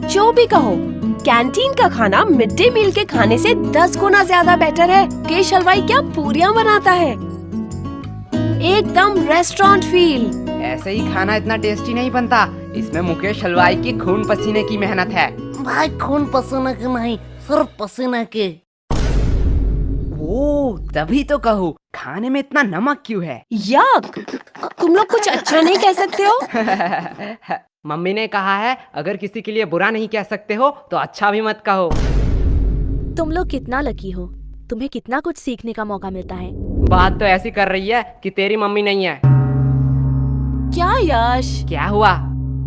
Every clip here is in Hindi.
जो भी कहो, कैंटीन का खाना मिड डे मील के खाने से 10 गुना ज्यादा बेटर है। मुकेश हलवाई क्या पूरियां बनाता है, एकदम रेस्टोरेंट फील। ऐसे ही खाना इतना टेस्टी नहीं बनता, इसमें मुकेश हलवाई की खून पसीने की मेहनत है। भाई खून पसीने के नहीं, सिर्फ पसीने के। ओ, तभी तो कहूँ खाने में इतना नमक क्यों है। यक, तुम लोग कुछ अच्छा नहीं कह सकते हो? मम्मी ने कहा है अगर किसी के लिए बुरा नहीं कह सकते हो तो अच्छा भी मत कहो। तुम लोग कितना लकी हो, तुम्हें कितना कुछ सीखने का मौका मिलता है। बात तो ऐसी कर रही है कि तेरी मम्मी नहीं है। क्या यश? क्या हुआ?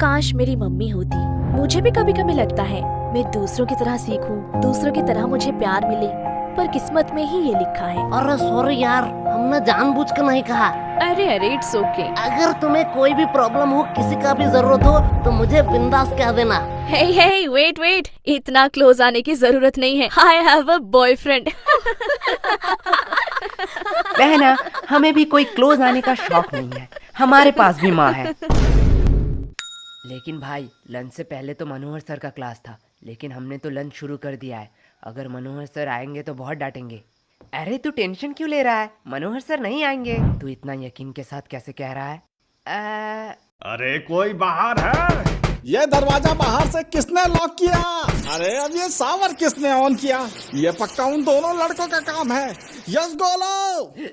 काश मेरी मम्मी होती। मुझे भी कभी कभी लगता है मैं दूसरों की तरह सीखूं, दूसरों की तरह मुझे प्यार मिले, पर किस्मत में ही ये लिखा है। अरे सॉरी यार, हमने जानबूझ कर नहीं कहा। अरे इट्स ओके। अगर तुम्हें कोई भी प्रॉब्लम हो, किसी का भी जरूरत हो तो मुझे बिंदास कह देना। हे वेट, इतना क्लोज आने की जरूरत नहीं है। I have a boyfriend. बहना, हमें भी कोई क्लोज आने का शौक नहीं है, हमारे पास भी माँ है। लेकिन भाई, लंच से पहले तो मनोहर सर का क्लास था, लेकिन हमने तो लंच शुरू कर दिया है। अगर मनोहर सर आएंगे तो बहुत डांटेंगे। अरे तू टेंशन क्यों ले रहा है, मनोहर सर नहीं आएंगे। तू इतना यकीन के साथ कैसे कह रहा है? अरे कोई बाहर है? ये दरवाजा बाहर से किसने लॉक किया? अरे अब ये सावर किसने ऑन किया? ये पक्का उन दोनों लड़कों का काम है। यस बोलो।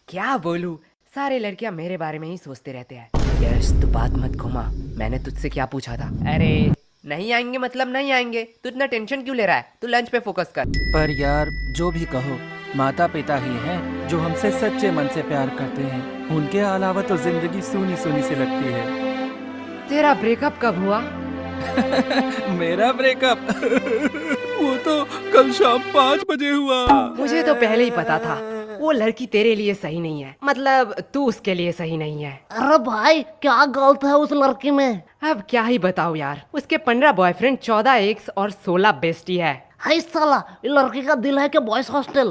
क्या बोलूं, सारे लड़कियां मेरे बारे में ही सोचते रहते हैं। यस, तू बात मत घुमा, मैंने तुझसे क्या पूछा था? अरे नहीं आएंगे मतलब नहीं आएंगे, तू इतना टेंशन क्यों ले रहा है? तू लंच पे फोकस कर। पर यार जो भी कहो, माता पिता ही हैं जो हमसे सच्चे मन से प्यार करते हैं। उनके अलावा तो जिंदगी सूनी सूनी सी लगती है। तेरा ब्रेकअप कब हुआ? मेरा ब्रेकअप वो तो कल शाम 5 बजे हुआ। मुझे तो पहले ही पता था वो लड़की तेरे लिए सही नहीं है, मतलब तू उसके लिए सही नहीं है। अरे भाई क्या गलत है उस लड़की में? अब क्या ही बताओ यार, उसके 15 बॉयफ्रेंड, 14 एक्स और 16 बेस्टी है। हाय साला, ये लड़की का दिल है कि बॉयज हॉस्टल।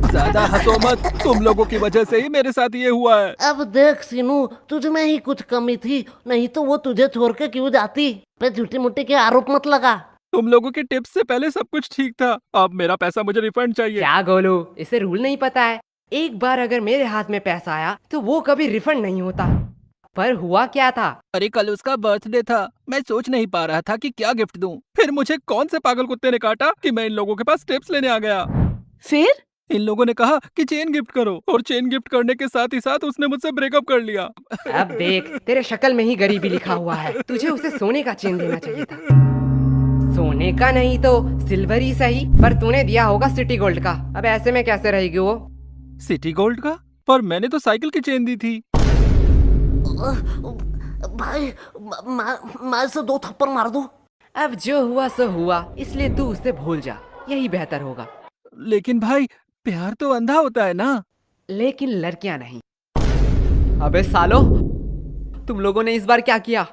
ज्यादा हंसो मत, तुम लोगों की वजह से ही मेरे साथ ये हुआ है। अब देख सीनू, तुझ में ही कुछ कमी थी, नहीं तो वो तुझे छोड़ के क्यों जाती? पे झूठी मुट्ठी के आरोप मत लगा। तुम लोगों के टिप्स से पहले सब कुछ ठीक था, अब मेरा पैसा मुझे रिफंड चाहिए। क्या गोलू, इसे रूल नहीं पता है? एक बार अगर मेरे हाथ में पैसा आया तो वो कभी रिफंड नहीं होता। पर हुआ क्या था? अरे कल उसका बर्थडे था, मैं सोच नहीं पा रहा था कि क्या गिफ्ट दूं। फिर मुझे कौन से पागल कुत्ते ने काटा कि मैं इन लोगों के पास टिप्स लेने आ गया। फिर इन लोगों ने कहा कि चेन गिफ्ट करो, और चेन गिफ्ट करने के साथ ही साथ उसने मुझसे ब्रेकअप कर लिया। अब देख, तेरे शक्ल में ही गरीबी लिखा हुआ है। तुझे उसे सोने का चेन देना चाहिए था। सोने का नहीं तो सिल्वर ही सही, पर तूने दिया होगा सिटी गोल्ड का। अब ऐसे में कैसे रहेगी वो? सिटी गोल्ड का? पर मैंने तो साइकिल की चेन दी थी। भाई मैं इसे 2 थप्पड़ मार दूं? अब जो हुआ सो हुआ, इसलिए तू उसे भूल जा, यही बेहतर होगा। लेकिन भाई, प्यार तो अंधा होता है ना। लेकिन लड़कियां नहीं। अबे सालो, तुम लोगों ने इस बार क्या किया?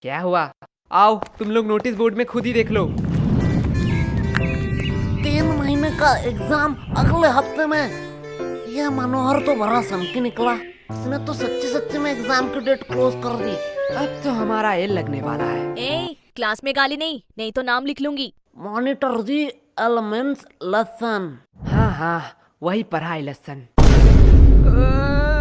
क्या हुआ? आओ, तुम लोग नोटिस बोर्ड में खुद ही देख लो। 3 महीने का एग्जाम अगले हफ्ते में। यह मनोहर तो बड़ा सनकी निकला, इसने तो सच्ची में एग्जाम की डेट क्लोज कर दी। अब तो हमारा एल लगने वाला है। क्लास में गाली नहीं तो नाम लिख लूंगी। Monitor G elements lesson. हाँ, वही पढ़ाई लेसन।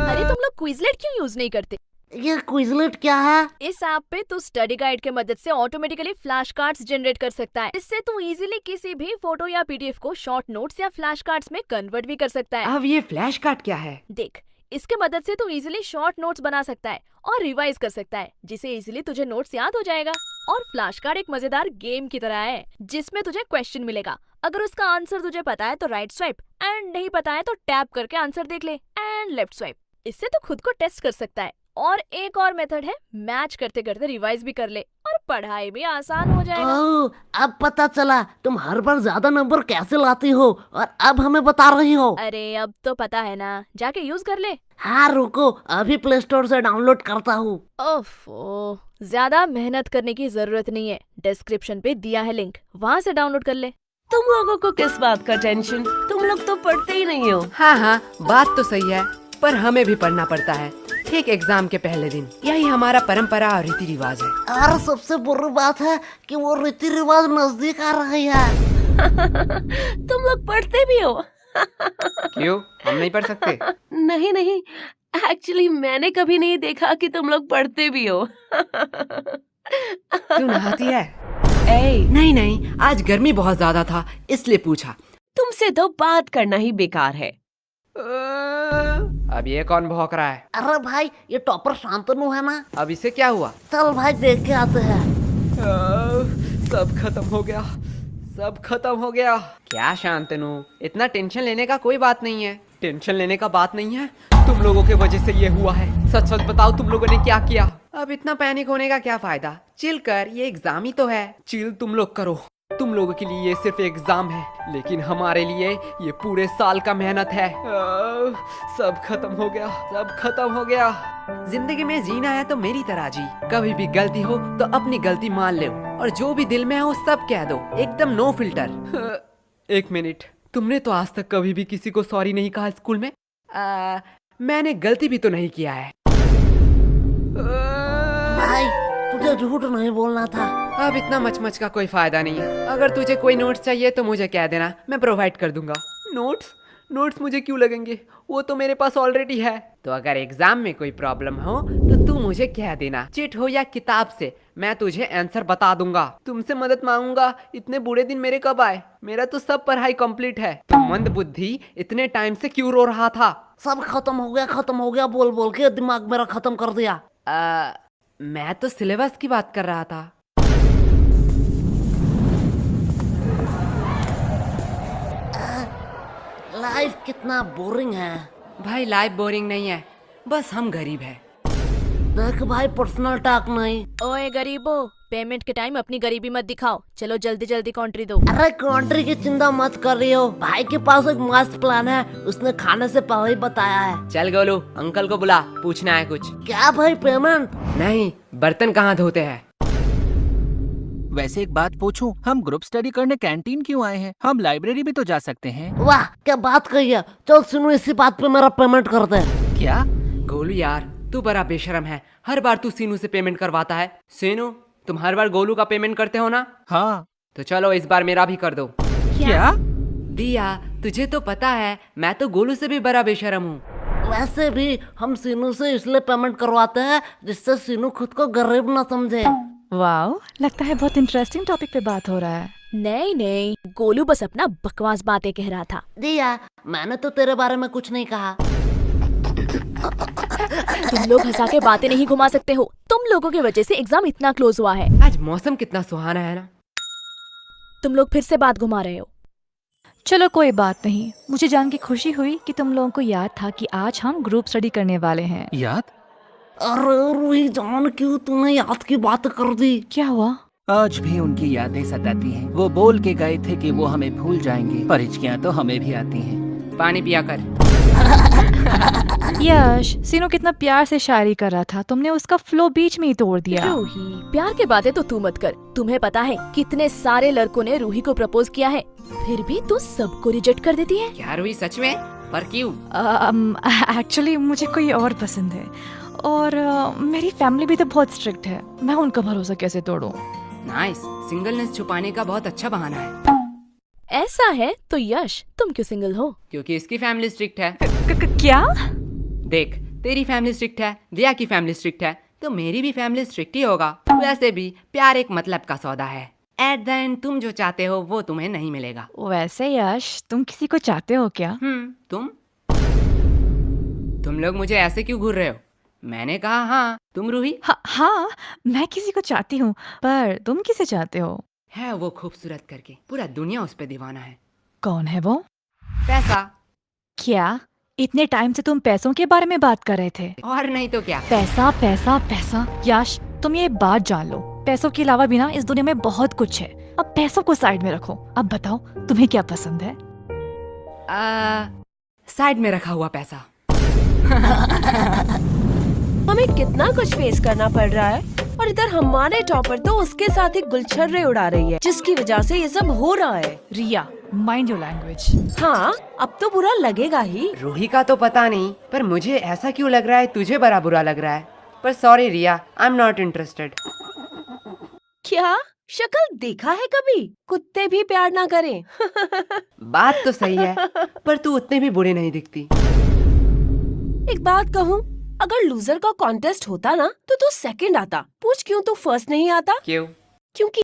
अरे तुम लोग क्विजलेट क्यों यूज नहीं करते? ये क्विजलेट क्या है? इस ऐप पे तू स्टडी गाइड के मदद से ऑटोमेटिकली फ्लैश कार्ड्स जनरेट कर सकता है। इससे तू इजीली किसी भी फोटो या पीडीएफ को शॉर्ट नोट्स या फ्लैश कार्ड्स में कन्वर्ट भी कर सकता है। अब ये फ्लैश कार्ड क्या है? देख, इसके मदद से तू इजीली शॉर्ट नोट्स बना सकता है और रिवाइज कर सकता है, जिससे इजीली तुझे नोट्स याद हो जाएगा। और फ्लैश कार्ड एक मजेदार गेम की तरह है, जिसमें तुझे क्वेश्चन मिलेगा। अगर उसका आंसर तुझे पता है तो राइट स्वाइप, एंड नहीं पता है तो टैप करके आंसर देख ले, एंड लेफ्ट स्वाइप। इससे तू खुद को टेस्ट कर सकता है। और एक और मेथड है, मैच करते करते रिवाइज भी कर ले और पढ़ाई भी आसान हो जाएगा। ओह, अब पता चला तुम हर बार ज्यादा नंबर कैसे लाती हो, और अब हमें बता रही हो। अरे अब तो पता है ना, जाके यूज कर ले। हाँ रुको, अभी प्ले स्टोर से डाउनलोड करता हूँ। ओफो, ज्यादा मेहनत करने की जरूरत नहीं है, डिस्क्रिप्शन पे दिया है लिंक, वहाँ से डाउनलोड कर ले। तुम लोगों को किस बात का टेंशन? तुम लोग तो पढ़ते ही नहीं हो। हाँ, बात तो सही है, पर हमें भी पढ़ना पड़ता है। ठीक एग्जाम के पहले दिन। यही हमारा परंपरा और रीति रिवाज है। और सबसे बुरी बात है कि वो रीति रिवाज नजदीक आ रही है। तुम लोग पढ़ते भी हो? क्यों, हम नहीं पढ़ सकते? नहीं नहीं, एक्चुअली मैंने कभी नहीं देखा कि तुम लोग पढ़ते भी हो। तू नहाती है? ए, नहीं नहीं, आज गर्मी बहुत ज्यादा था इसलिए पूछा। तुमसे तो बात करना ही बेकार है। अब ये कौन भौंक रहा है? अरे भाई, ये टॉपर शांतनु है ना? अब इसे क्या हुआ? चल भाई देख के आते हैं। सब खत्म हो गया, सब खत्म हो गया। क्या शांतनु, इतना टेंशन लेने का कोई बात नहीं है। टेंशन लेने का बात नहीं है, तुम लोगों के वजह से ये हुआ है। सच सच बताओ, तुम लोगों ने क्या किया? अब इतना पैनिक होने का क्या फायदा? चिल कर, ये एग्जाम ही तो है। चिल तुम लोग करो। तुम लोगों के लिए ये सिर्फ एग्जाम है, लेकिन हमारे लिए ये पूरे साल का मेहनत है। सब खत्म हो गया, सब खत्म हो गया। जिंदगी में जीना है तो मेरी तरह जी। कभी भी गलती हो तो अपनी गलती मान लो, और जो भी दिल में हो सब कह दो, एकदम नो फिल्टर। एक मिनट, तुमने तो आज तक कभी भी किसी को सॉरी नहीं कहा स्कूल में? मैंने गलती भी तो नहीं किया है। भाई तुझे झूठ नहीं बोलना था। अब इतना मचमच का कोई फायदा नहीं है। अगर तुझे कोई नोट्स चाहिए तो मुझे कह देना, मैं प्रोवाइड कर दूंगा। नोट्स? नोट्स मुझे क्यों लगेंगे? वो तो मेरे पास ऑलरेडी है। तो अगर एग्जाम में कोई प्रॉब्लम हो तो तू मुझे कह देना, चिट हो या किताब से, मैं तुझे आंसर बता दूंगा। तुमसे मदद मांगूंगा। इतने बुरे दिन मेरे कब आए? मेरा तो सब पढ़ाई कंप्लीट है। तो मंद बुद्धि इतने टाइम से क्यों रो रहा था? सब खत्म हो गया बोल बोल के दिमाग मेरा खत्म कर दिया। मैं तो सिलेबस की बात कर रहा था। लाइफ कितना बोरिंग है। भाई लाइफ बोरिंग नहीं है, बस हम गरीब हैं। देख भाई, पर्सनल टॉक नहीं। ओए गरीबो, पेमेंट के टाइम अपनी गरीबी मत दिखाओ। चलो जल्दी जल्दी कॉन्ट्री दो। अरे कंट्री की चिंता मत कर रही हो, भाई के पास एक मस्त प्लान है, उसने खाने से पहले ही बताया है। चल गोलू, अंकल को बुला, पूछना है कुछ। क्या भाई, पेमेंट? नहीं, बर्तन कहाँ धोते हैं? वैसे एक बात पूछूं, हम ग्रुप स्टडी करने कैंटीन क्यों आए हैं? हम लाइब्रेरी भी तो जा सकते हैं। वाह क्या बात कही है। चल सुनो, इसी बात पे मेरा पेमेंट कर दे। क्या? गोलू यार, तू बड़ा बेशरम है। हर बार तू सीनू से पेमेंट करवाता है। सीनू, तुम हर बार गोलू का पेमेंट करते हो ना? हाँ। तो चलो इस बार मेरा भी कर दो। क्या? दिया, तुझे तो पता है मैं तो गोलू से भी बड़ा बेशरम हूँ। वैसे भी हम सीनू से इसलिए पेमेंट करवाते हैं जिससे सीनू खुद को गरीब न समझे। वाओ, लगता है बहुत इंटरेस्टिंग टॉपिक पे बात हो रहा है। नहीं नहीं, गोलू बस अपना बकवास बातें कह रहा था। दिया, मैंने तो तेरे बारे में कुछ नहीं कहा। तुम लोग हंसा के बातें नहीं घुमा सकते हो। तुम लोगों की वजह से एग्जाम इतना क्लोज हुआ है। आज मौसम कितना सुहाना है ना। तुम लोग फिर से बात घुमा रहे हो। चलो कोई बात नहीं, मुझे जान के खुशी हुई कि तुम लोगों को याद था कि आज हम ग्रुप स्टडी करने वाले हैं। याद? अरे रूही जान, क्यों तूने याद की बात कर दी? क्या हुआ? आज भी उनकी यादें सताती हैं। वो बोल के गए थे कि वो हमें भूल जाएंगे, पर हिचकियां तो हमें भी आती हैं। पानी पिया कर। यश, सीनू कितना प्यार से शायरी कर रहा था, तुमने उसका फ्लो बीच में ही तोड़ दिया। रूही, प्यार के बातें तो तू मत कर। तुम्हें पता है कितने सारे लड़कों ने रूही को प्रपोज किया है, फिर भी तू सबको रिजेक्ट कर देती है। क्या रूही, सच में? पर क्यों? एक्चुअली मुझे कोई और पसंद है, और मेरी फैमिली भी तो बहुत स्ट्रिक्ट है। मैं उनका भरोसा कैसे तोड़ूं? नाइस, सिंगलनेस छुपाने का बहुत अच्छा बहाना है। ऐसा है तो यश, तुम क्यों सिंगल हो? क्योंकि इसकी फैमिली स्ट्रिक्ट है। क्या? देख, तेरी फैमिली स्ट्रिक्ट है, दिया की फैमिली स्ट्रिक्ट है, तो मेरी भी फैमिली स्ट्रिक्ट ही होगा। वैसे भी प्यार एक मतलब का सौदा है। एट द एंड तुम जो चाहते हो वो तुम्हें नहीं मिलेगा। वैसे यश, तुम किसी को चाहते हो क्या? तुम लोग मुझे ऐसे क्यों घूर रहे हो? मैंने कहा हाँ। तुम रूही? हाँ, मैं किसी को चाहती हूँ, पर तुम किसे चाहते हो? है वो खूबसूरत करके, पूरा दुनिया उस पे दीवाना है। कौन है वो? पैसा। क्या इतने टाइम से तुम पैसों के बारे में बात कर रहे थे? और नहीं तो क्या। पैसा पैसा पैसा। यश, तुम ये बात जान लो, पैसों के अलावा भी ना इस दुनिया में बहुत कुछ है। अब पैसों को साइड में रखो। अब बताओ तुम्हें क्या पसंद है? साइड में रखा हुआ पैसा। हमें कितना कुछ फेस करना पड़ रहा है, और इधर हमारे टॉपर तो उसके साथ ही गुलछर्रे उड़ा रही है, जिसकी वजह से ये सब हो रहा है। रिया, माइंड योर लैंग्वेज। हाँ, अब तो बुरा लगेगा ही। रूही का तो पता नहीं, पर मुझे ऐसा क्यों लग रहा है तुझे बड़ा बुरा लग रहा है। पर sorry Riya, I am not interested. क्या शक्ल देखा है कभी? कुत्ते भी प्यार ना करें। बात तो सही है, पर तू उतने भी बुरे नहीं दिखती। एक बात कहूँ, अगर लूजर का कॉन्टेस्ट होता ना तो तू सेकंड आता। पूछ क्यों तू फर्स्ट नहीं आता? क्यों? क्योंकि